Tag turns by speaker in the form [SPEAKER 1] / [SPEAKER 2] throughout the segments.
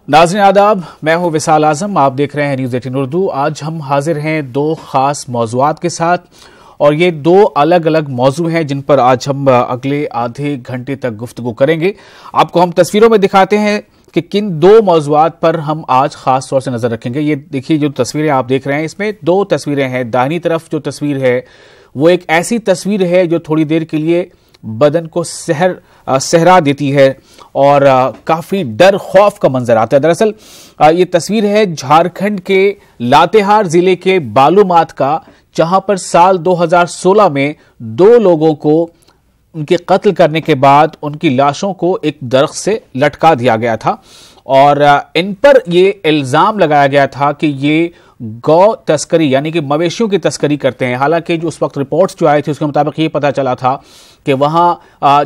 [SPEAKER 1] नाज़रीन आदाब, मैं हूं विसाल आजम। आप देख रहे हैं न्यूज़ 18 उर्दू। आज हम हाजिर हैं दो खास मौज़ूआत के साथ, और ये दो अलग अलग मौजू हैं जिन पर आज हम अगले आधे घंटे तक गुफ्तगू करेंगे। आपको हम तस्वीरों में दिखाते हैं कि किन दो मौज़ूआत पर हम आज खास तौर से नजर रखेंगे। ये देखिए, जो तस्वीरें आप देख रहे हैं, इसमें दो तस्वीरें हैं। दाहिनी तरफ जो तस्वीर है वो एक ऐसी तस्वीर है जो थोड़ी देर के लिए बदन को सहरा देती है और काफी डर खौफ का मंजर आता है। दरअसल ये तस्वीर है झारखंड के लातेहार जिले के बालूमाथ का, जहां पर साल 2016 में दो लोगों को उनके कत्ल करने के बाद उनकी लाशों को एक दरख्त से लटका दिया गया था और इन पर यह इल्जाम लगाया गया था कि ये गौ तस्करी यानी कि मवेशियों की तस्करी करते हैं। हालांकि जो उस वक्त रिपोर्ट्स जो आई थी उसके मुताबिक ये पता चला था कि वहाँ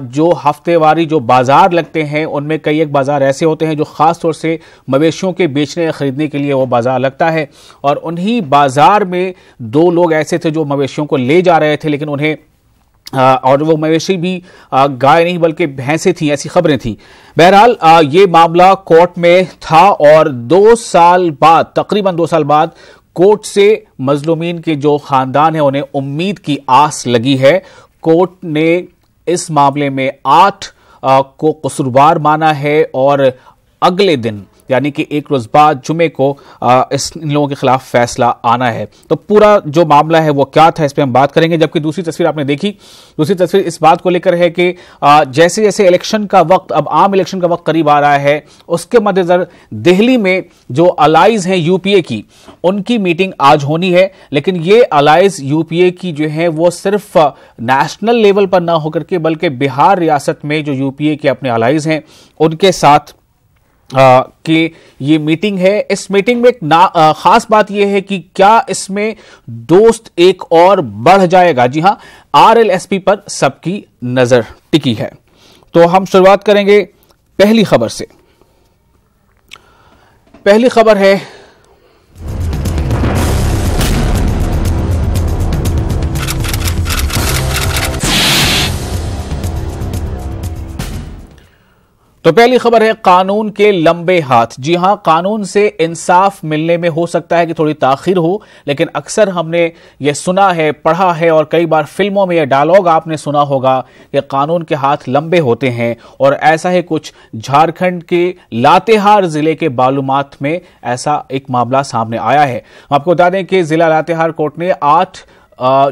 [SPEAKER 1] जो हफ्तेवारी जो बाजार लगते हैं उनमें कई एक बाजार ऐसे होते हैं जो ख़ास तौर से मवेशियों के बेचने या ख़रीदने के लिए वो बाजार लगता है, और उन्हीं बाजार में दो लोग ऐसे थे जो मवेशियों को ले जा रहे थे, लेकिन उन्हें और वो मवेशी भी गाय नहीं बल्कि भैंसें थी, ऐसी खबरें थी। बहरहाल ये मामला कोर्ट में था और 2 साल बाद, तकरीबन 2 साल बाद, कोर्ट से मजलूमीन के जो खानदान है उन्हें उम्मीद की आस लगी है। कोर्ट ने इस मामले में 8 को कसूरवार माना है और अगले दिन यानी कि एक रोज बाद जुमे को इन लोगों के खिलाफ फैसला आना है। तो पूरा जो मामला है वो क्या था, इस पर हम बात करेंगे। जबकि दूसरी तस्वीर आपने देखी, दूसरी तस्वीर इस बात को लेकर है कि जैसे जैसे इलेक्शन का वक्त, अब आम इलेक्शन का वक्त करीब आ रहा है, उसके मद्देनजर दिल्ली में जो अलाइज हैं यूपीए की, उनकी मीटिंग आज होनी है। लेकिन ये अलाइज यूपीए की जो है वो सिर्फ नेशनल लेवल पर ना होकर के बल्कि बिहार रियासत में जो यूपीए के अपने अलाइज हैं उनके साथ कि ये मीटिंग है। इस मीटिंग में एक खास बात यह है कि क्या इसमें दोस्त एक और बढ़ जाएगा। जी हां, आरएलएसपी पर सबकी नजर टिकी है। तो हम शुरुआत करेंगे पहली खबर से। पहली खबर है कानून के लंबे हाथ। जी हां, कानून से इंसाफ मिलने में हो सकता है कि थोड़ी ताखीर हो, लेकिन अक्सर हमने ये सुना है, पढ़ा है और कई बार फिल्मों में यह डायलॉग आपने सुना होगा कि कानून के हाथ लंबे होते हैं, और ऐसा ही कुछ झारखंड के लातेहार जिले के बालूमाथ में ऐसा एक मामला सामने आया है। आपको बता दें कि जिला लातेहार कोर्ट ने 8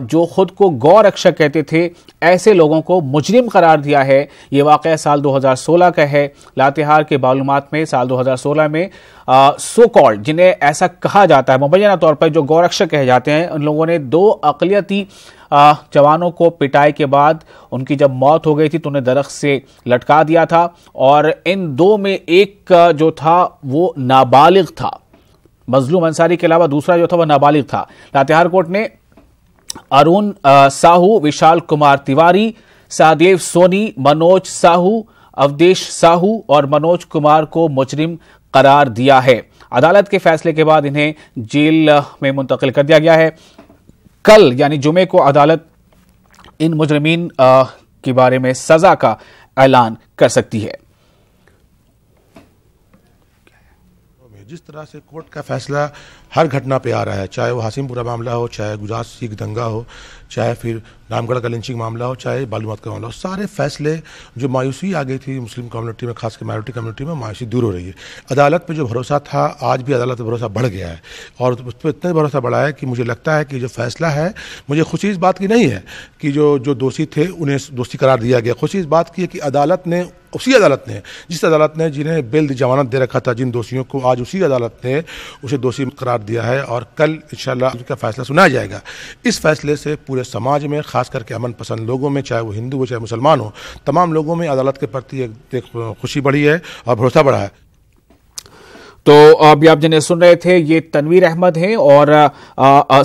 [SPEAKER 1] जो खुद को गौ रक्षक कहते थे ऐसे लोगों को मुजरिम करार दिया है। यह वाकया साल 2016 का है। लातेहार के बालूमाथ में साल 2016 में सो कॉल्ड, जिन्हें ऐसा कहा जाता है, मुबैना तौर पर जो गौ रक्षक कहे जाते हैं, उन लोगों ने 2 अक़लियती जवानों को पिटाई के बाद उनकी जब मौत हो गई थी तो उन्हें दरख्त से लटका दिया था, और इन 2 में एक जो था वो नाबालिग था। मजलूम अंसारी के अलावा दूसरा जो था वह नाबालिग था। लातेहार कोर्ट ने अरुण साहू, विशाल कुमार तिवारी, सहदेव सोनी, मनोज साहू, अवधेश साहू और मनोज कुमार को मुजरिम करार दिया है। अदालत के फैसले के बाद इन्हें जेल में मुंतकिल कर दिया गया है। कल यानी जुमे को अदालत इन मुजरिमीन के बारे में सजा का ऐलान कर सकती है।
[SPEAKER 2] जिस तरह से कोर्ट का फैसला हर घटना पे आ रहा है, चाहे वो हासिमपुरा मामला हो, चाहे गुजरात सिख दंगा हो, चाहे फिर रामगढ़ का लिंचिंग मामला हो, चाहे बालूमाथ का मामला हो, सारे फैसले जो मायूसी आ गई थी मुस्लिम कम्युनिटी में, खासकर माइनॉरिटी कम्युनिटी में, मायूसी दूर हो रही है। अदालत पे जो भरोसा था, आज भी अदालत पे भरोसा बढ़ गया है, और उस पर इतना भरोसा बढ़ा है कि मुझे लगता है कि जो फैसला है, मुझे खुशी इस बात की नहीं है कि जो दोषी थे उन्हें दोषी करार दिया गया। खुशी इस बात की है कि अदालत ने, उसी अदालत ने, जिस अदालत ने जिन्हें बेल जमानत दे रखा था जिन दोषियों को, आज उसी अदालत ने उसे दोषी करार दिया है, और कल इंशाल्लाह उसका फैसला सुनाया जाएगा। इस फैसले से पूरे समाज में, खास करके अमन पसंद लोगों में, चाहे वो हिंदू हो चाहे मुसलमान हो, तमाम लोगों में अदालत के प्रति एक खुशी बढ़ी है और भरोसा बढ़ा है।
[SPEAKER 1] तो अभी आप जिन्हें सुन रहे थे ये तनवीर अहमद हैं और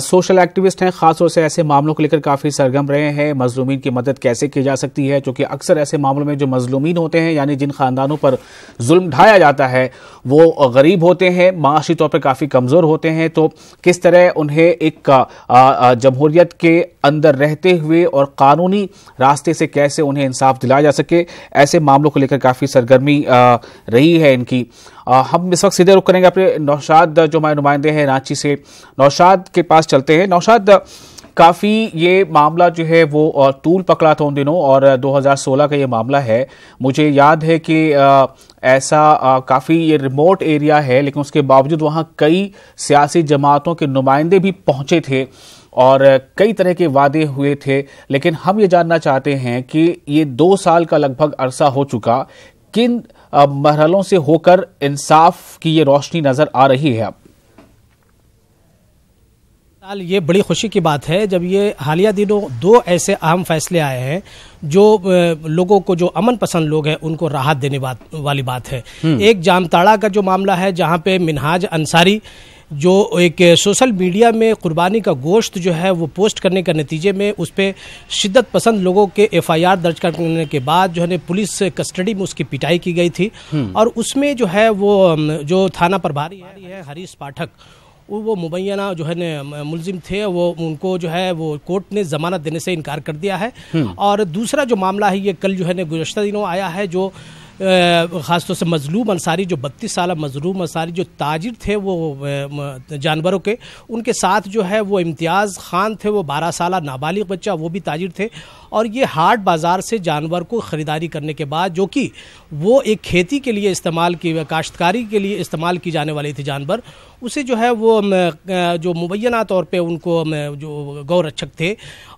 [SPEAKER 1] सोशल एक्टिविस्ट हैं। खासतौर से ऐसे मामलों को लेकर काफी सरगर्म रहे हैं। मजलूमीन की मदद कैसे की जा सकती है, क्योंकि अक्सर ऐसे मामलों में जो मजलूमीन होते हैं यानी जिन खानदानों पर जुल्म ढाया जाता है वो गरीब होते हैं, माशी तौर पर काफी कमजोर होते हैं। तो किस तरह उन्हें एक जमहूरियत के अंदर रहते हुए और कानूनी रास्ते से कैसे उन्हें इंसाफ दिलाया जा सके, ऐसे मामलों को लेकर काफी सरगर्मी रही है इनकी। हम इस वक्त सीधे रुक करेंगे अपने नौशाद जो हमारे नुमाइंदे हैं रांची से, नौशाद के पास चलते हैं। नौशाद, काफी ये मामला जो है वो तूल पकड़ा था उन दिनों और 2016 का ये मामला है। मुझे याद है कि ऐसा काफी ये रिमोट एरिया है, लेकिन उसके बावजूद वहां कई सियासी जमातों के नुमाइंदे भी पहुंचे थे और कई तरह के वादे हुए थे। लेकिन हम ये जानना चाहते हैं कि ये 2 साल का लगभग अरसा हो चुका, किन मरहलों से होकर इंसाफ की ये रोशनी नजर आ रही है अब?
[SPEAKER 3] ये बड़ी खुशी की बात है जब ये हालिया दिनों 2 ऐसे अहम फैसले आए हैं जो लोगों को, जो अमन पसंद लोग हैं उनको राहत देने वाली बात है। एक जामताड़ा का जो मामला है जहां पे मिनहाज अंसारी जो एक सोशल मीडिया में कुर्बानी का गोश्त जो है वो पोस्ट करने का नतीजे में उस पर शिद्दत पसंद लोगों के FIR दर्ज करने के बाद जो है पुलिस कस्टडी में उसकी पिटाई की गई थी और उसमें जो है वो जो थाना प्रभारी है हरीश पाठक, वो मुबैना जो है मुलजिम थे, वो उनको जो है वो कोर्ट ने जमानत देने से इनकार कर दिया है। और दूसरा जो मामला है ये कल जो है गुज़श्ता दिनों आया है, जो ख़ासतौर से मजलूम अंसारी, जो 32 साल मजलूम अंसारी जो ताजिर थे वो जानवरों के, उनके साथ जो है वो इम्तियाज़ खान थे, वो 12 साल नाबालिग बच्चा, वो भी ताजिर थे। और ये हाट बाज़ार से जानवर को ख़रीदारी करने के बाद, जो कि वो एक खेती के लिए इस्तेमाल की, काश्तकारी के लिए इस्तेमाल की जाने वाली थी जानवर, उसे जो है वो जो मुबैना तौर पे उनको जो गौ रक्षक थे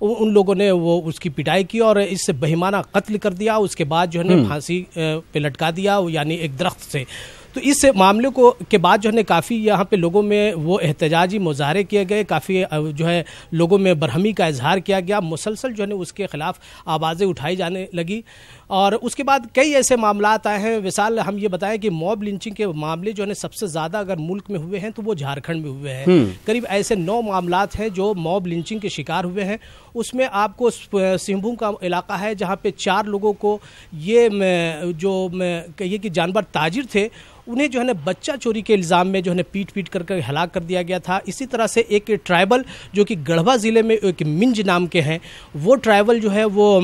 [SPEAKER 3] उन लोगों ने वो उसकी पिटाई की और इससे बेईमाना कत्ल कर दिया। उसके बाद जो है फांसी पे लटका दिया, यानी एक दरख्त से। तो इस मामले को के बाद जो है काफ़ी यहाँ पे लोगों में वो एहतजाजी मुजाहरे किए गए, काफ़ी जो है लोगों में बरहमी का इजहार किया गया, मुसलसल जो है उसके खिलाफ आवाज़ें उठाई जाने लगी। और उसके बाद कई ऐसे मामलात आए हैं। मिसाल हम ये बताएं कि मॉब लिंचिंग के मामले जो है सबसे ज़्यादा अगर मुल्क में हुए हैं तो वो झारखंड में हुए हैं। करीब ऐसे 9 मामलात हैं जो मॉब लिंचिंग के शिकार हुए हैं। उसमें आपको सिंहभूम का इलाका है जहाँ पे 4 लोगों को ये जो कहिए कि जानवर ताजिर थे उन्हें जो है बच्चा चोरी के इल्ज़ाम में जो है पीट कर हलाक कर दिया गया था। इसी तरह से एक ट्राइबल जो कि गढ़वा ज़िले में एक मिंज नाम के हैं, वो ट्राइबल जो है वो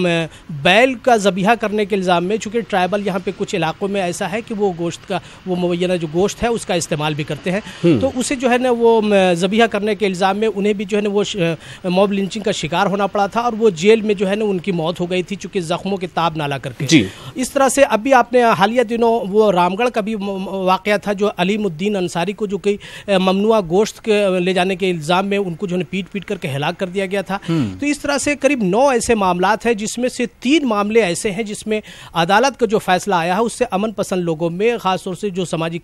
[SPEAKER 3] बैल का ज़बीहा करने के इल्ज़ाम में, चूँकि ट्राइबल यहाँ पे कुछ इलाकों में ऐसा है कि वो गोश्त का, वो मुबैना जो गोश्त है उसका इस्तेमाल भी करते हैं, तो उसे जो है ना वो ज़बीहा करने के इल्ज़ाम में उन्हें भी जो है ना वो मॉब लिंचिंग का शिकार होना पड़ा था और वो जेल में जो है ना उनकी मौत हो गई थी, चूँकि ज़ख्मों के ताब ना ला करके। इस तरह से अभी आपने हालिया दिनों वो रामगढ़ का भी वाक़या था, जो अलीमुद्दीन अंसारी को जो कि ममनुआ गोश्त के ले जाने के इल्ज़ाम में उनको जो है पीट करके हलाक कर दिया गया था। तो इस तरह से करीब 9 ऐसे मामलात हैं जिसमें से 3 मामले ऐसे हैं जिसमें अदालत का जो फैसला आया है उससे अमन पसंद लोगों में, खासतौर से जो समाजी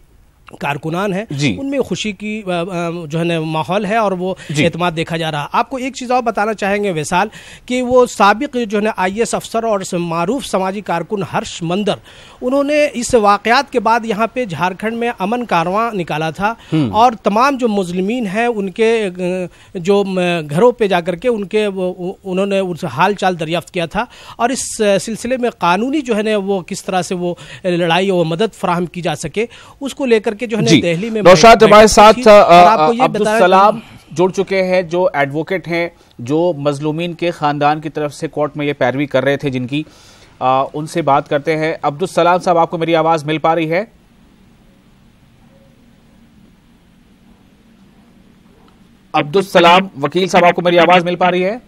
[SPEAKER 3] कारकुनान है उनमें खुशी की जो है ना माहौल है और वो एतमाद देखा जा रहा है। आपको एक चीज़ और बताना चाहेंगे वैसाल कि वो साबिक जो है ना IAS अफसर और मारूफ समाजी कारकुन हर्ष मंदर, उन्होंने इस वाक़यात के बाद यहाँ पे झारखंड में अमन कारवां निकाला था और तमाम जो मुस्लिमीन हैं उनके जो घरों पे जाकर के उनके उन्होंने उनसे हाल चाल दरियाफ्त किया था और इस सिलसिले में कानूनी जो है ना वो किस तरह से वो लड़ाई और मदद फराहम की जा सके उसको लेकर के जो है दिल्ली में
[SPEAKER 1] नौशाद हमारे साथ अब्दुल सलाम जुड़ चुके हैं, जो एडवोकेट हैं, जो मजलूमीन के खानदान की तरफ से कोर्ट में ये पैरवी कर रहे थे, जिनकी उनसे बात करते हैं। अब्दुल सलाम साहब, आपको मेरी आवाज मिल पा रही है? अब्दुल सलाम वकील साहब, आपको मेरी आवाज मिल पा रही है?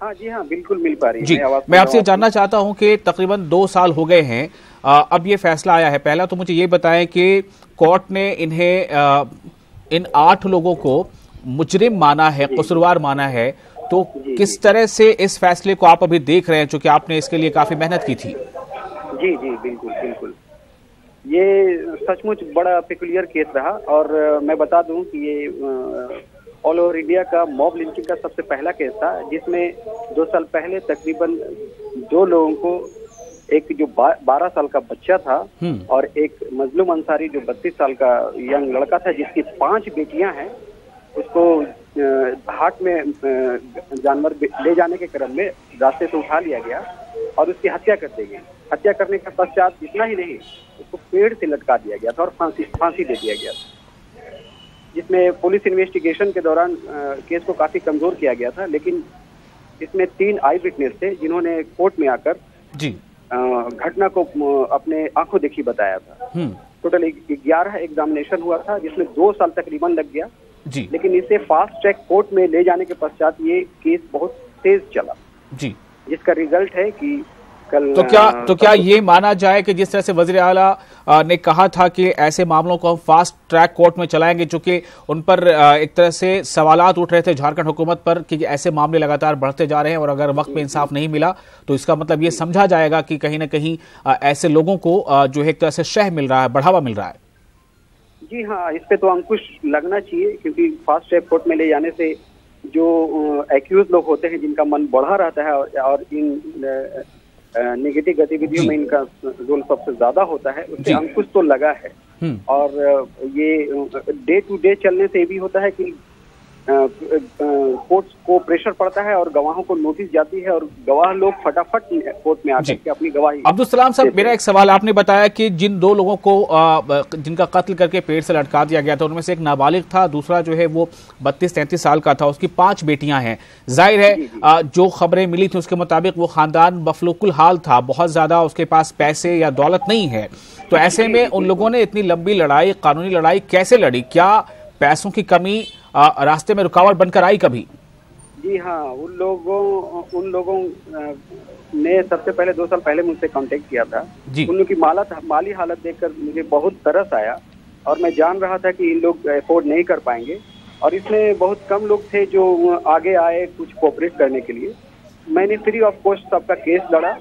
[SPEAKER 4] हाँ जी, हाँ बिल्कुल मिल पा रही है।
[SPEAKER 1] जी, मैं आपसे जानना चाहता हूं कि तकरीबन 2 साल हो गए हैं, अब ये फैसला आया है। पहला तो मुझे ये बताएं कि कोर्ट ने इन्हें इन 8 लोगों को मुजरिम माना है, कसूरवार माना है, तो किस तरह से इस फैसले को आप अभी देख रहे हैं, चूंकि आपने इसके लिए काफी मेहनत की थी?
[SPEAKER 4] जी जी बिल्कुल बिल्कुल, ये सचमुच बड़ा पेकुलियर केस रहा और मैं बता दूं कि ये ऑल ओवर इंडिया का मॉब लिंचिंग का सबसे पहला केस था, जिसमें 2 साल पहले तकरीबन 2 लोगों को एक जो 12 साल का बच्चा था और एक मजलूम अंसारी जो 32 साल का यंग लड़का था, जिसकी 5 बेटियां हैं, उसको हाट में जानवर ले जाने के क्रम में रास्ते से उठा लिया गया और उसकी हत्या कर दी गई। हत्या करने के पश्चात इतना ही नहीं, उसको पेड़ से लटका दिया गया था और फांसी दे दिया गया था, जिसमें पुलिस इन्वेस्टिगेशन के दौरान केस को काफी कमजोर किया गया था। लेकिन इसमें 3 आई विटनेस थे जिन्होंने कोर्ट में आकर जी घटना को अपने आंखों देखी बताया था। टोटल 11 एग्जामिनेशन हुआ था, जिसमें 2 साल तकरीबन लग गया जी। लेकिन इसे फास्ट ट्रैक कोर्ट में ले जाने के पश्चात ये केस बहुत तेज चला जी, जिसका रिजल्ट है कि कल
[SPEAKER 1] तो क्या ये माना जाए कि जिस तरह से वजीर आला ने कहा था कि ऐसे मामलों को हम फास्ट ट्रैक कोर्ट में चलाएंगे, चूंकि उन पर एक तरह से सवालात उठ रहे थे झारखंड हुकूमत पर कि ऐसे मामले लगातार बढ़ते जा रहे हैं और अगर वक्त में इंसाफ नहीं मिला तो इसका मतलब ये समझा जाएगा कि कहीं न कहीं ऐसे लोगों को जो है एक तरह से शह मिल रहा है, बढ़ावा मिल रहा है।
[SPEAKER 4] जी हाँ, इस पे तो अंकुश लगना चाहिए, क्योंकि फास्ट ट्रैक कोर्ट में ले जाने से जो एक्यूज लोग होते हैं जिनका मन बढ़ा रहता है और इन नेगेटिव गतिविधियों में इनका रोल सबसे ज्यादा होता है, उससे अंकुश तो लगा है। और ये डे टू डे चलने से ये भी होता है कि कोर्ट को प्रेशर पड़ता है और गवाहों को नोटिस जाती है और गवाह लोग फटाफट कोर्ट में आकर के अपनी गवाही।
[SPEAKER 1] अब्दुल सलाम साहब, मेरा एक सवाल, आपने बताया कि जिन 2 लोगों को जिनका कत्ल करके पेड़ से लटका दिया गया था उनमें से एक नाबालिग था, दूसरा जो है वो 32-33 साल का था, उसकी 5 बेटियां हैं। जाहिर है जो खबरें मिली थी उसके मुताबिक वो खानदान मफलूकुल हाल था, बहुत ज्यादा उसके पास पैसे या दौलत नहीं है। तो ऐसे में उन लोगों ने इतनी लंबी लड़ाई, कानूनी लड़ाई कैसे लड़ी? क्या पैसों की कमी रास्ते में रुकावट बनकर आई कभी?
[SPEAKER 4] जी हाँ, उन लोगों ने सबसे पहले 2 साल पहले मुझसे कांटेक्ट किया था। उन लोगों की माली हालत देखकर मुझे बहुत तरस आया और मैं जान रहा था कि इन लोग अफोर्ड नहीं कर पाएंगे और इसमें बहुत कम लोग थे जो आगे आए कुछ कोऑपरेट करने के लिए। मैंने फ्री ऑफ कॉस्ट सबका केस लड़ा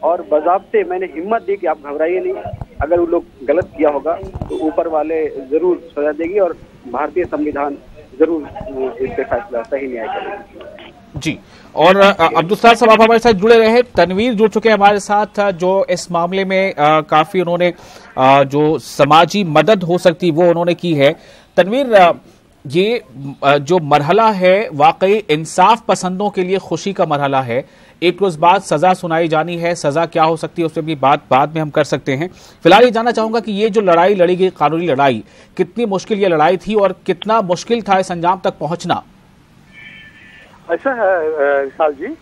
[SPEAKER 4] और बजाबते मैंने हिम्मत दी कि आप घबराइए नहीं, अगर वो लोग गलत किया होगा तो ऊपर वाले जरूर सजा देगी और भारतीय संविधान जरूर इस पे फैसला सही न्याय करेगी
[SPEAKER 1] जी। और अब्दुल सलाम साहब, आप हमारे साथ जुड़े रहे। तनवीर जुड़ चुके हैं हमारे साथ, जो इस मामले में काफी उन्होंने जो समाजी मदद हो सकती वो उन्होंने की है। तनवीर, ये जो मरहला है वाकई इंसाफ पसंदों के लिए खुशी का मरहला है। एक रोज बाद सजा सुनाई जानी है, सजा क्या हो सकती है उससे भी बात बाद में हम कर सकते हैं। फिलहाल ये जानना चाहूंगा कि ये जो लड़ाई लड़ी गई, कानूनी लड़ाई, कितनी मुश्किल ये लड़ाई थी और कितना मुश्किल था इस अंजाम तक पहुंचना?
[SPEAKER 5] ऐसा है विशाल जी,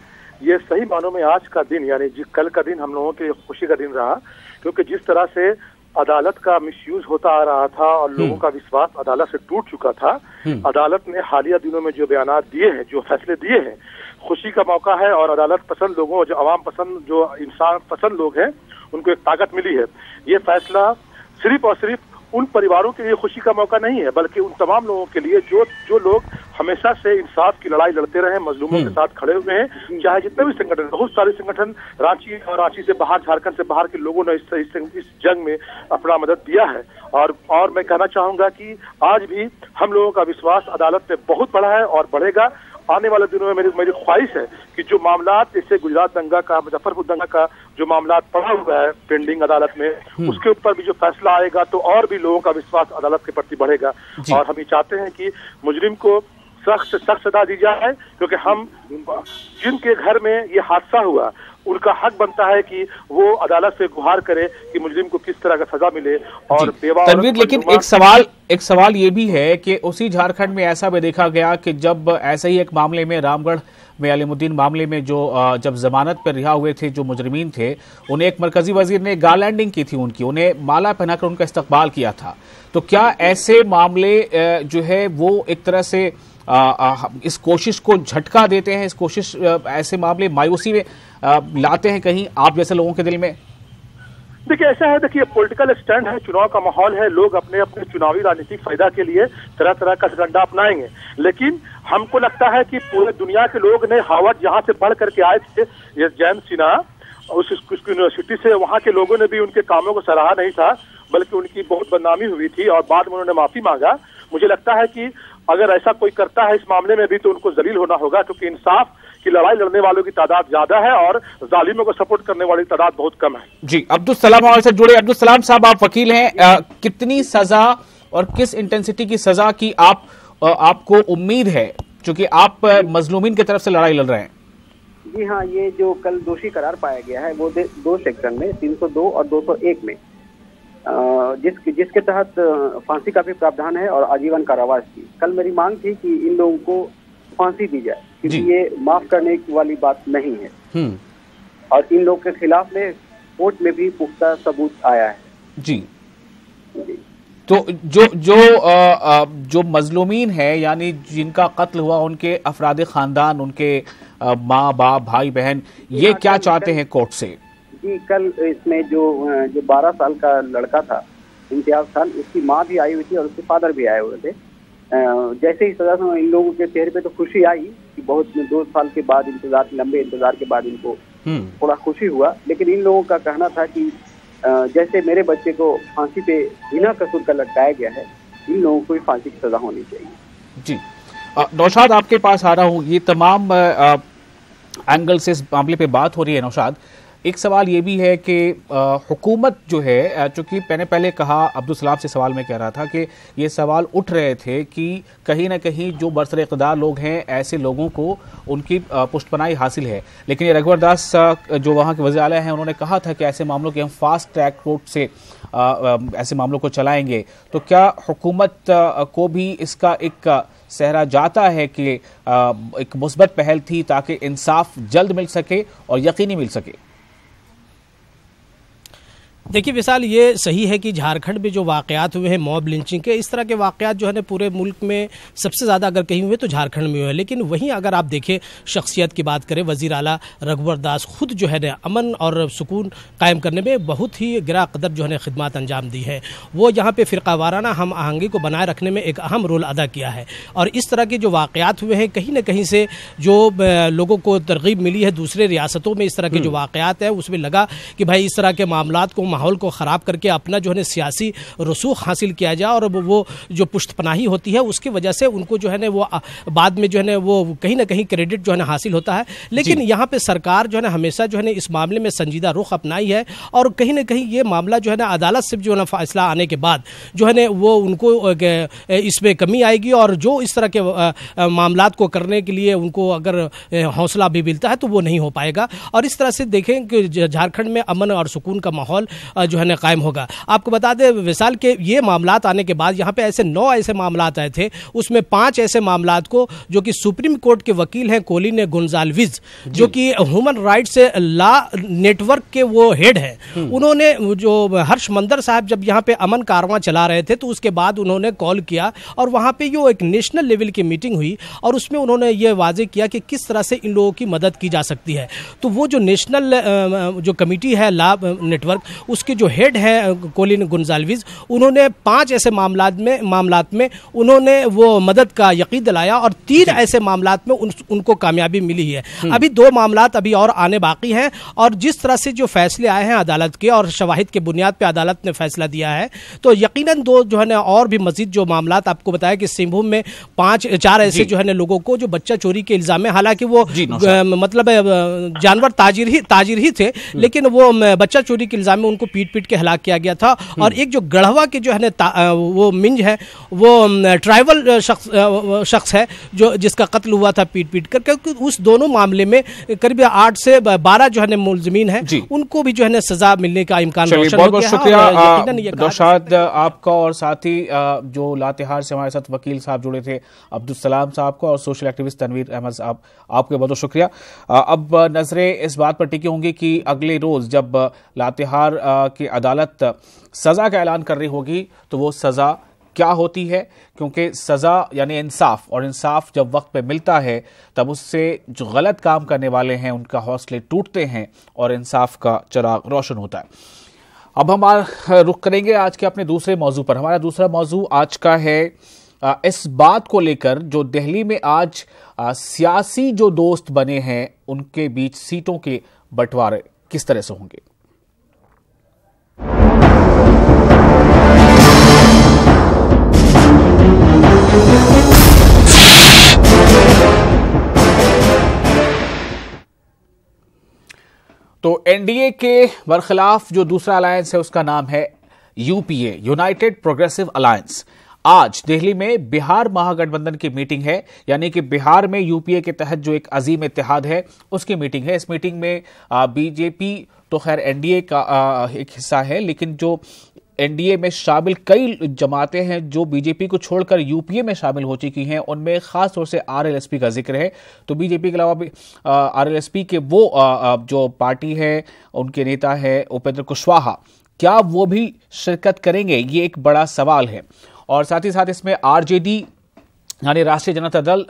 [SPEAKER 5] ये सही मानों में आज का दिन यानी कल का दिन हम लोगों के खुशी का दिन रहा, क्योंकि जिस तरह से अदालत का मिसयूज होता आ रहा था और लोगों का विश्वास अदालत से टूट चुका था। अदालत ने हालिया दिनों में जो बयानात दिए हैं, जो फैसले दिए हैं, खुशी का मौका है और अदालत पसंद लोगों, जो अवाम पसंद, जो इंसान पसंद लोग हैं, उनको एक ताकत मिली है। ये फैसला सिर्फ और सिर्फ उन परिवारों के लिए खुशी का मौका नहीं है, बल्कि उन तमाम लोगों के लिए जो लोग हमेशा से इंसाफ की लड़ाई लड़ते रहे, मजलूमों के साथ खड़े हुए हैं। चाहे जितने भी संगठन, बहुत सारे संगठन, रांची और रांची से बाहर, झारखंड से बाहर के लोगों ने इस जंग में अपना मदद दिया है। और मैं कहना चाहूंगा कि आज भी हम लोगों का विश्वास अदालत पे बहुत बड़ा है और बढ़ेगा। आने वाले दिनों में मेरी ख्वाहिश है कि जो मामलात, जैसे गुजरात दंगा का, मुजफ्फरपुर दंगा का जो मामलात पड़ा हुआ है पेंडिंग अदालत में, उसके ऊपर भी जो फैसला आएगा तो और भी लोगों का विश्वास अदालत के प्रति बढ़ेगा। और हम ये चाहते हैं कि मुजरिम को सख्त से सख्त सजा दी जाए, क्योंकि हम जिनके घर में ये हादसा हुआ उनका हक बनता है कि वो अदालत से गुहार करे कि मुजरिम को किस तरह का सजा मिले। और
[SPEAKER 1] तनवीर, लेकिन एक सवाल ये भी है कि उसी झारखंड में ऐसा भी देखा गया कि जब ऐसे ही एक मामले में, रामगढ़ में अलीमुद्दीन मामले में, जो जब जमानत पर रिहा हुए थे जो मुजरिमीन थे, उन्हें एक मरकजी वजीर ने गारलैंडिंग की थी, उन्हें माला पहनाकर उनका इस्तकबाल किया था। तो क्या ऐसे मामले जो है वो एक तरह से इस कोशिश को झटका देते हैं, इस कोशिश, ऐसे मामले मायूसी में लाते हैं कहीं आप जैसे लोगों के दिल में?
[SPEAKER 5] देखिए ऐसा है, देखिए पॉलिटिकल स्टैंड है, चुनाव का माहौल है, लोग अपने अपने चुनावी राजनीतिक फायदा के लिए तरह तरह का डंडा अपनाएंगे। लेकिन हमको लगता है कि पूरे दुनिया के लोग ने हार्वर्ड जहां से पढ़ करके आए थे, ये जैन सिन्हा, उस यूनिवर्सिटी से, वहां के लोगों ने भी उनके कामों को सराहा नहीं था, बल्कि उनकी बहुत बदनामी हुई थी और बाद में उन्होंने माफी मांगा। मुझे लगता है कि अगर ऐसा कोई करता है इस मामले में भी तो उनको जलील होना होगा, क्योंकि इंसाफ कि लड़ाई लड़ने वालों की तादाद ज्यादा है और जालिमों को सपोर्ट करने वाली तादाद बहुत कम है।
[SPEAKER 1] जी, अब्दुल सलाम हमारे साथ जुड़े। अब्दुल सलाम साहब, आप वकील हैं, कितनी सजा और किस इंटेंसिटी की सजा की आपको उम्मीद है, क्योंकि आप मजलूमीन की तरफ से लड़ाई लड़ रहे हैं?
[SPEAKER 4] जी हाँ, ये जो कल दोषी करार पाया गया है वो दो सेक्शन में 302 और 201 में जिसके तहत फांसी का भी प्रावधान है और आजीवन कारावास की। कल मेरी मांग थी कि इन लोगों को फांसी दी जाए, क्योंकि ये माफ करने वाली बात नहीं है और इन लोगों के खिलाफ में कोर्ट में भी पुख्ता सबूत आया है। जी,
[SPEAKER 1] तो जो मजलूमीन है, यानी जिनका कत्ल हुआ, उनके अफराद खानदान, उनके माँ बाप भाई बहन, ये क्या चाहते हैं कोर्ट से?
[SPEAKER 4] जी, कल इसमें जो 12 साल का लड़का था, इम्तियाज खान, उसकी माँ भी आई हुई थी और उसके फादर भी आए हुए थे। जैसे ही सजा सुना, इन लोगों के चेहरे पे तो खुशी आई कि बहुत 2 साल के बाद लंबे इंतजार के बाद इनको थोड़ा खुशी हुआ, लेकिन इन लोगों का कहना था कि जैसे मेरे बच्चे को फांसी पे बिना कसूर का लटकाया गया है, इन लोगों को भी फांसी की सजा होनी चाहिए।
[SPEAKER 1] जी, नौशाद आपके पास आ रहा हूँ। ये तमाम एंगल से इस मामले पे बात हो रही है। नौशाद, एक सवाल ये भी है कि हुकूमत जो है, चूंकि मैंने पहले कहा, अब्दुल सलाम से सवाल में कह रहा था कि ये सवाल उठ रहे थे कि कहीं ना कहीं जो बरसर इक़्तिदार लोग हैं, ऐसे लोगों को उनकी पुष्टपनाही हासिल है। लेकिन ये रघुवर दास जो वहाँ के वज़ीर आला हैं, उन्होंने कहा था कि ऐसे मामलों के हम फास्ट ट्रैक कोर्ट से ऐसे मामलों को चलाएंगे। तो क्या हुकूमत को भी इसका एक सहरा जाता है कि एक मुस्बत पहल थी ताकि इंसाफ जल्द मिल सके और यकीनी मिल सके?
[SPEAKER 3] देखिए विशाल, ये सही है कि झारखंड में जो वाकयात हुए हैं मॉब लिंचिंग के, इस तरह के वाकयात जो है ना पूरे मुल्क में सबसे ज़्यादा अगर कहीं हुए तो झारखंड में हुए। लेकिन वहीं अगर आप देखें शख्सियत की बात करें, वज़ीर आला रघुवर दास खुद जो है ना अमन और सुकून कायम करने में बहुत ही गिरा कदर जो है ना खिदमत अंजाम दी है। वो यहाँ पे फ़िरका वाराना हम आहंगी को बनाए रखने में एक अहम रोल अदा किया है। और इस तरह के जो वाकयात हुए हैं, कहीं ना कहीं से जो लोगों को तरगीब मिली है दूसरे रियासतों में इस तरह के जो वाकयात है, उसमें लगा कि भाई इस तरह के मामलात को, माहौल को ख़राब करके अपना जो है सियासी रसूख हासिल किया जाए और वो जो पुष्टपनाही होती है उसकी वजह से उनको जो है ना वो बाद में जो है ना वो कहीं ना कहीं क्रेडिट जो है ना हासिल होता है। लेकिन यहाँ पे सरकार जो है ना हमेशा जो है ना इस मामले में संजीदा रुख अपनाई है और कहीं ना कहीं ये मामला जो है ना अदालत से जो है ना फैसला आने के बाद जो है ना वो उनको इसमें कमी आएगी और जो इस तरह के मामलात को करने के लिए उनको अगर हौसला भी मिलता है तो वो नहीं हो पाएगा। और इस तरह से देखें कि झारखंड में अमन और सुकून का माहौल जो है ना कायम होगा। आपको बता दें विशाल के ये मामलात आने के बाद यहाँ पे ऐसे 9 ऐसे मामलात आए थे, उसमें 5 ऐसे मामलात को जो कि सुप्रीम कोर्ट के वकील हैं कोलिन गोंजाल्विज, जो कि ह्यूमन राइट्स लॉ नेटवर्क के वो हेड हैं, उन्होंने जो हर्ष मंदर साहब जब यहाँ पे अमन कारवां चला रहे थे तो उसके बाद उन्होंने कॉल किया और वहाँ पे जो एक नेशनल लेवल की मीटिंग हुई और उसमें उन्होंने ये वाजे किया कि किस तरह से इन लोगों की मदद की जा सकती है। तो वो जो नेशनल जो कमेटी है लॉ नेटवर्क, उसके जो हेड है कोलिन गोंजाल्विज, उन्होंने 5 ऐसे मामलात में उन्होंने वो मदद का यकीन दिलाया और 3 ऐसे मामलात में उनको कामयाबी मिली है। अभी 2 मामलात अभी और आने बाकी हैं और जिस तरह से जो फैसले आए हैं अदालत के और शवाहिद के बुनियाद पे अदालत ने फैसला दिया है तो यकीनन 2 जो है ना और भी मजीद जो मामलात, आपको बताया कि सिंहभूम में 4 ऐसे जो है ना लोगों को जो बच्चा चोरी के इल्जाम है, हालांकि वो मतलब जानवर ताजिर ही थे, लेकिन वो बच्चा चोरी के इल्जाम में उनको पीट के हलाक किया गया था। और एक जो गढ़वा के जो है ना वो मिंज है, वो ट्राइबल शख्स है जो जिसका कत्ल हुआ था पीट कर, क्योंकि उस दोनों मामले में करीब 8 से 12 जो है ना मुलजिमीन है, उनको भी जो है ना सजा मिलने का इम्कान रोशन हो गया।
[SPEAKER 1] शुक्रिया नौशाद आपका और साथ ही जो लातेहार से हमारे साथ वकील साहब जुड़े थे अब्दुल सलाम साहब को और सोशल एक्टिविस्ट तनवीर अहमद साहब, आपको बहुत शुक्रिया। अब नजरें इस बात पर टिकी होंगी कि अगले रोज जब लातेहार की अदालत सजा का ऐलान कर रही होगी तो वो सजा क्या होती है, क्योंकि सजा यानी इंसाफ, और इंसाफ जब वक्त पे मिलता है तब उससे जो गलत काम करने वाले हैं उनका हौसले टूटते हैं और इंसाफ का चिराग रोशन होता है। अब हम रुख करेंगे आज के अपने दूसरे मौजू पर। हमारा दूसरा मौजू आज का है इस बात को लेकर जो दिल्ली में आज सियासी जो दोस्त बने हैं उनके बीच सीटों के बंटवारे किस तरह से होंगे। तो एनडीए के बरखिलाफ जो दूसरा अलायंस है उसका नाम है यूपीए, यूनाइटेड प्रोग्रेसिव अलायंस। आज दिल्ली में बिहार महागठबंधन की मीटिंग है, यानी कि बिहार में यूपीए के तहत जो एक अजीम इत्तेहाद है उसकी मीटिंग है। इस मीटिंग में बीजेपी तो खैर एनडीए का एक हिस्सा है, लेकिन जो एनडीए में शामिल कई जमातें हैं जो बीजेपी को छोड़कर यूपीए में शामिल हो चुकी हैं, उनमें खास तौर से आरएलएसपी का जिक्र है। तो बीजेपी के अलावा भी आरएलएसपी के वो जो पार्टी है, उनके नेता है उपेंद्र कुशवाहा, क्या वो भी शिरकत करेंगे, ये एक बड़ा सवाल है। और साथ ही साथ इसमें आरजेडी यानी राष्ट्रीय जनता दल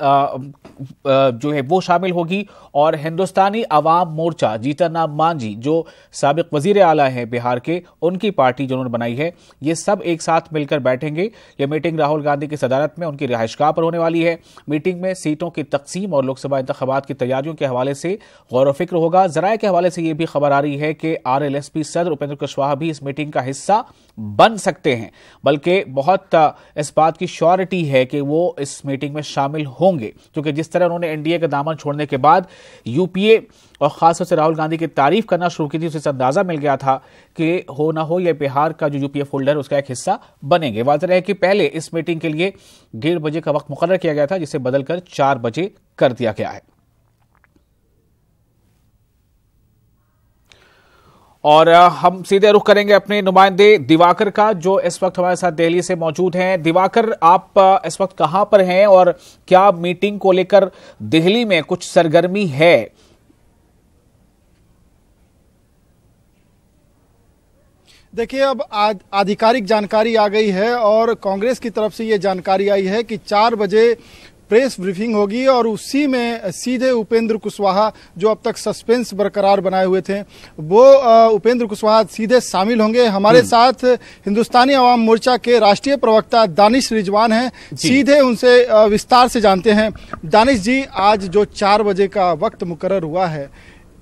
[SPEAKER 1] जो है वो शामिल होगी, और हिंदुस्तानी अवाम मोर्चा, जीतन राम मांझी जो साबिक वजीर आला हैं बिहार के, उनकी पार्टी जो उन्होंने बनाई है, ये सब एक साथ मिलकर बैठेंगे। यह मीटिंग राहुल गांधी की सदारत में उनकी रिहाइशगाह पर होने वाली है। मीटिंग में सीटों की तकसीम और लोकसभा इंतखाबात की तैयारियों के हवाले से गौर व फिक्र होगा। जराये के हवाले से यह भी खबर आ रही है कि आरएलएसपी सदर उपेंद्र कुशवाहा भी इस मीटिंग का हिस्सा बन सकते हैं, बल्कि बहुत इस बात की श्योरिटी है कि वो इस मीटिंग में शामिल होंगे, क्योंकि जिस तरह उन्होंने एनडीए का दामन छोड़ने के बाद यूपीए और खासतौर से राहुल गांधी की तारीफ करना शुरू की थी, उससे अंदाजा मिल गया था कि हो ना हो ये बिहार का जो यूपीए फोल्डर है उसका एक हिस्सा बनेंगे। वाज़ेह है कि पहले इस मीटिंग के लिए 1:30 बजे का वक्त मुकर्रर किया गया था, जिसे बदलकर 4 बजे कर दिया गया है। और हम सीधे रुख करेंगे अपने नुमाइंदे दिवाकर का, जो इस वक्त हमारे साथ दिल्ली से मौजूद हैं। दिवाकर, आप इस वक्त कहां पर हैं और क्या मीटिंग को लेकर दिल्ली में कुछ सरगर्मी है?
[SPEAKER 6] देखिए, अब आधिकारिक जानकारी आ गई है और कांग्रेस की तरफ से ये जानकारी आई है कि 4 बजे प्रेस ब्रीफिंग होगी और उसी में सीधे उपेंद्र कुशवाहा, जो अब तक सस्पेंस बरकरार बनाए हुए थे, वो उपेंद्र कुशवाहा सीधे शामिल होंगे। हमारे साथ हिंदुस्तानी अवाम मोर्चा के राष्ट्रीय प्रवक्ता दानिश रिजवान हैं, सीधे उनसे विस्तार से जानते हैं। दानिश जी, आज जो 4 बजे का वक्त मुकर्रर हुआ है,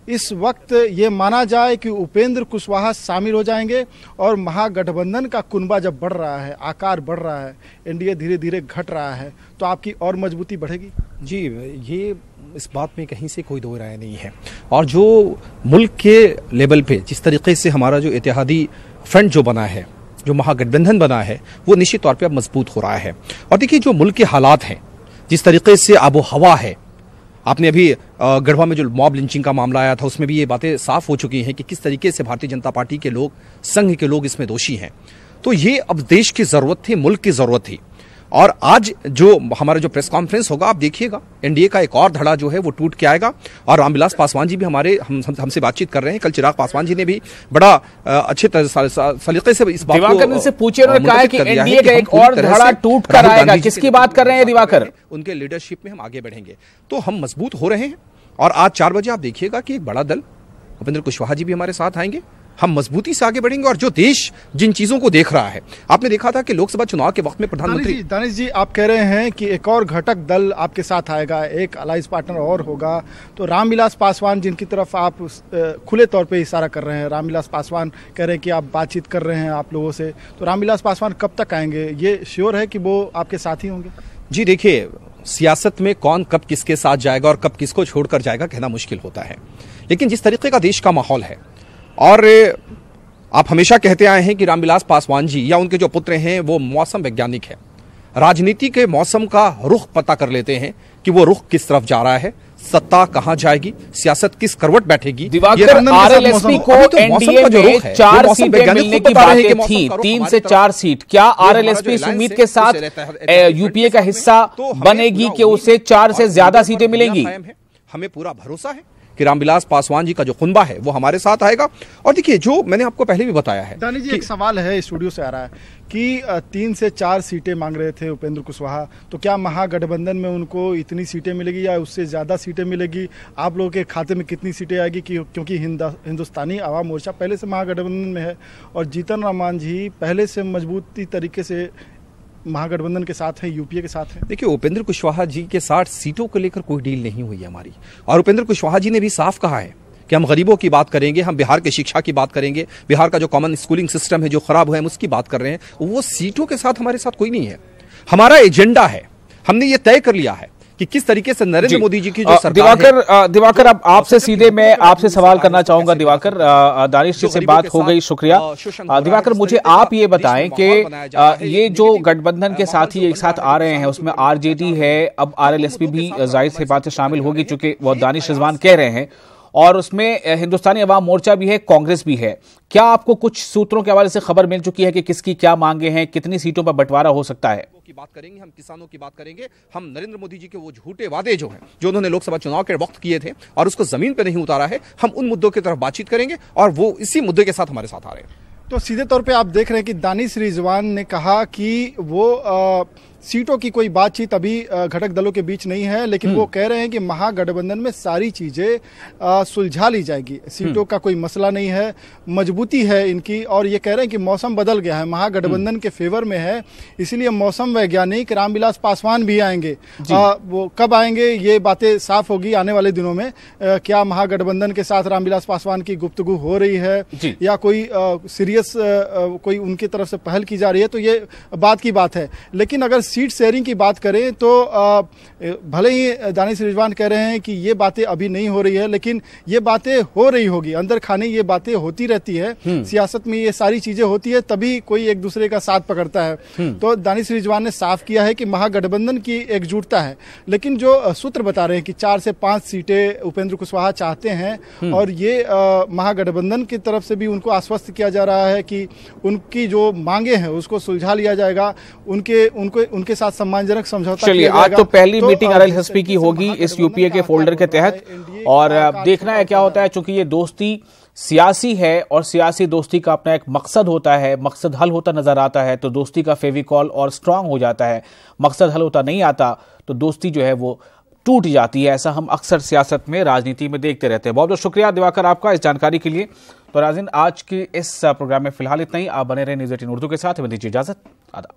[SPEAKER 6] इस वक्त ये माना जाए कि उपेंद्र कुशवाहा शामिल हो जाएंगे और महागठबंधन का कुनबा जब बढ़ रहा है, आकार बढ़ रहा है, एनडीए धीरे धीरे घट रहा है, तो आपकी और मजबूती बढ़ेगी?
[SPEAKER 3] जी, ये इस बात में कहीं से कोई दो राय नहीं है। और जो मुल्क के लेवल पे जिस तरीके से हमारा जो इत्तेहादी फ्रंट जो बना है, जो महागठबंधन बना है, वो निश्चित तौर पर अब मजबूत हो रहा है। और देखिए, जो मुल्क के हालात हैं, जिस तरीके से आबो हवा है, आपने अभी गढ़वा में जो मॉब लिंचिंग का मामला आया था, उसमें भी ये बातें साफ हो चुकी हैं कि किस तरीके से भारतीय जनता पार्टी के लोग, संघ के लोग इसमें दोषी हैं। तो ये अब देश की जरूरत थी, मुल्क की जरूरत थी। और आज जो हमारा जो प्रेस कॉन्फ्रेंस होगा, आप देखिएगा एनडीए का एक और धड़ा जो है वो टूट के आएगा। और रामविलास पासवान जी भी हमसे बातचीत कर रहे हैं। कल चिराग पासवान जी ने भी बड़ा अच्छे सलीके से इस बात
[SPEAKER 1] दिवाकर से पूछे, उन्होंने कहा कि एनडीए का एक और धड़ा टूट कर आएगा। किसकी बात कर रहे हैं दिवाकर?
[SPEAKER 3] उनके लीडरशिप में हम आगे बढ़ेंगे तो हम मजबूत हो रहे हैं। और आज 4 बजे आप देखिएगा कि एक बड़ा दल, उपेंद्र कुशवाहा जी भी हमारे साथ आएंगे, हम मजबूती से आगे बढ़ेंगे। और जो देश जिन चीजों को देख रहा है, आपने देखा था कि लोकसभा चुनाव के वक्त में प्रधानमंत्री
[SPEAKER 6] दानिश जी, आप कह रहे हैं कि एक और घटक दल आपके साथ आएगा, एक अलायंस पार्टनर और होगा। तो रामविलास पासवान, जिनकी तरफ आप खुले तौर पे इशारा कर रहे हैं, रामविलास पासवान कह रहे हैं कि आप बातचीत कर रहे हैं आप लोगों से, तो रामविलास पासवान कब तक आएंगे? ये श्योर है कि वो आपके साथ ही होंगे? जी
[SPEAKER 3] देखिए, सियासत में कौन कब किसके साथ जाएगा और कब किसको छोड़कर जाएगा कहना मुश्किल होता है, लेकिन जिस तरीके का देश का माहौल है, और आप हमेशा कहते आए हैं कि रामविलास पासवान जी या उनके जो पुत्र हैं वो मौसम वैज्ञानिक है, राजनीति के मौसम का रुख पता कर लेते हैं कि वो रुख किस तरफ जा रहा है, सत्ता कहां जाएगी, सियासत किस करवट बैठेगी।
[SPEAKER 1] दिवाकर, आरएलएसपी को एनडीए में 4 सीटें मिलने की बातें थी, 3 से 4 सीट। क्या आरएलएसपी इस उम्मीद के साथ यूपीए का हिस्सा बनेगी कि उसे 4 से ज्यादा सीटें मिलेंगी?
[SPEAKER 3] हमें पूरा भरोसा है कि रामविलास पासवान जी का जो खुनबा है वो हमारे साथ आएगा। और देखिए, जो मैंने आपको पहले भी बताया है,
[SPEAKER 6] दानिश जी, एक सवाल है स्टूडियो से आ रहा है कि 3 से 4 सीटें मांग रहे थे उपेंद्र कुशवाहा, तो क्या महागठबंधन में उनको इतनी सीटें मिलेगी या उससे ज्यादा सीटें मिलेगी? आप लोगों के खाते में कितनी सीटें आएगी? क्योंकि हिंदुस्तानी अवाम मोर्चा पहले से महागठबंधन में है और जीतन राम मांझी पहले से मजबूती तरीके से महागठबंधन के साथ है, यूपीए के साथ है।
[SPEAKER 3] देखिए, उपेंद्र कुशवाहा जी के साथ सीटों को लेकर कोई डील नहीं हुई है हमारी। और उपेंद्र कुशवाहा जी ने भी साफ कहा है कि हम गरीबों की बात करेंगे, हम बिहार की शिक्षा की बात करेंगे, बिहार का जो कॉमन स्कूलिंग सिस्टम है जो खराब हुआ है, हम उसकी बात कर रहे हैं। वो सीटों के साथ हमारे साथ कोई नहीं है। हमारा एजेंडा है, हमने ये तय कर लिया है
[SPEAKER 7] कि किस तरीके से नरेंद्र मोदी जी की जो सरकार
[SPEAKER 1] दिवाकर अब आपसे सीधे मैं आपसे सवाल करना चाहूंगा। दिवाकर, दानिश जी से बात हो गई, शुक्रिया। दिवाकर, मुझे आप ये बताएं कि ये जो गठबंधन के साथी एक साथ आ रहे हैं उसमें आरजेडी है, अब आरएलएसपी भी जाहिर सी बात से शामिल होगी चूंकि वो दानिश रिजवान कह रहे हैं, और उसमें हिंदुस्तानी अवाम मोर्चा भी है, कांग्रेस भी है। क्या आपको कुछ सूत्रों के हवाले से खबर मिल चुकी है कि किसकी क्या मांगे हैं, कितनी सीटों पर बंटवारा हो सकता है?
[SPEAKER 7] की बात करेंगे, हम किसानों की बात करेंगे, हम नरेंद्र मोदी जी के वो झूठे वादे जो हैं, जो उन्होंने लोकसभा चुनाव के वक्त किए थे और उसको जमीन पर नहीं उतारा है, हम उन मुद्दों की तरफ बातचीत करेंगे और वो इसी मुद्दे के साथ हमारे साथ आ रहे हैं।
[SPEAKER 6] तो सीधे तौर पे आप देख रहे हैं कि दानिश रिजवान ने कहा कि वो सीटों की कोई बातचीत अभी घटक दलों के बीच नहीं है, लेकिन वो कह रहे हैं कि महागठबंधन में सारी चीजें सुलझा ली जाएगी, सीटों का कोई मसला नहीं है, मजबूती है इनकी। और ये कह रहे हैं कि मौसम बदल गया है, महागठबंधन के फेवर में है, इसीलिए मौसम वैज्ञानिक रामविलास पासवान भी आएंगे। वो कब आएंगे ये बातें साफ होगी आने वाले दिनों में। क्या महागठबंधन के साथ रामविलास पासवान की गुफ्तगू हो रही है या कोई सीरियस कोई उनकी तरफ से पहल की जा रही है, तो ये बात की बात है। लेकिन अगर सीट शेयरिंग की बात करें तो भले ही दानिश रिजवान कह रहे हैं कि ये बातें अभी नहीं हो रही है, लेकिन ये बातें हो रही होगी, अंदर खाने ये बातें होती रहती है। सियासत में ये सारी चीजें होती है, तभी कोई एक दूसरे का साथ पकड़ता है। तो दानिश रिजवान ने साफ किया है कि महागठबंधन की एकजुटता है, लेकिन जो सूत्र बता रहे हैं कि 4 से 5 सीटें उपेंद्र कुशवाहा चाहते हैं, और ये महागठबंधन की तरफ से भी उनको आश्वस्त किया जा रहा है कि उनकी जो मांगे हैं उसको सुलझा लिया जाएगा, उनके साथ सम्मानजनक समझौता।
[SPEAKER 1] चलिए, आज तो पहली मीटिंग आरएलएसपी की होगी इस यूपीए के फोल्डर के तहत, और देखना है क्या होता है, चूंकि ये दोस्ती सियासी है और सियासी दोस्ती का अपना एक मकसद होता है, मकसद हल होता नजर आता है तो दोस्ती का फेविकॉल और स्ट्रांग हो जाता है, मकसद हल होता नहीं आता तो दोस्ती जो है वो टूट जाती है। ऐसा हम अक्सर सियासत में, राजनीति में देखते रहते हैं। बहुत बहुत शुक्रिया दिवाकर आपका इस जानकारी के लिए। तो नाज़रीन, आज के इस प्रोग्राम में फिलहाल इतना ही। आप बने रहे न्यूज़ 18 उर्दू के साथ। हमें दीजिए इजाजत। आदाब।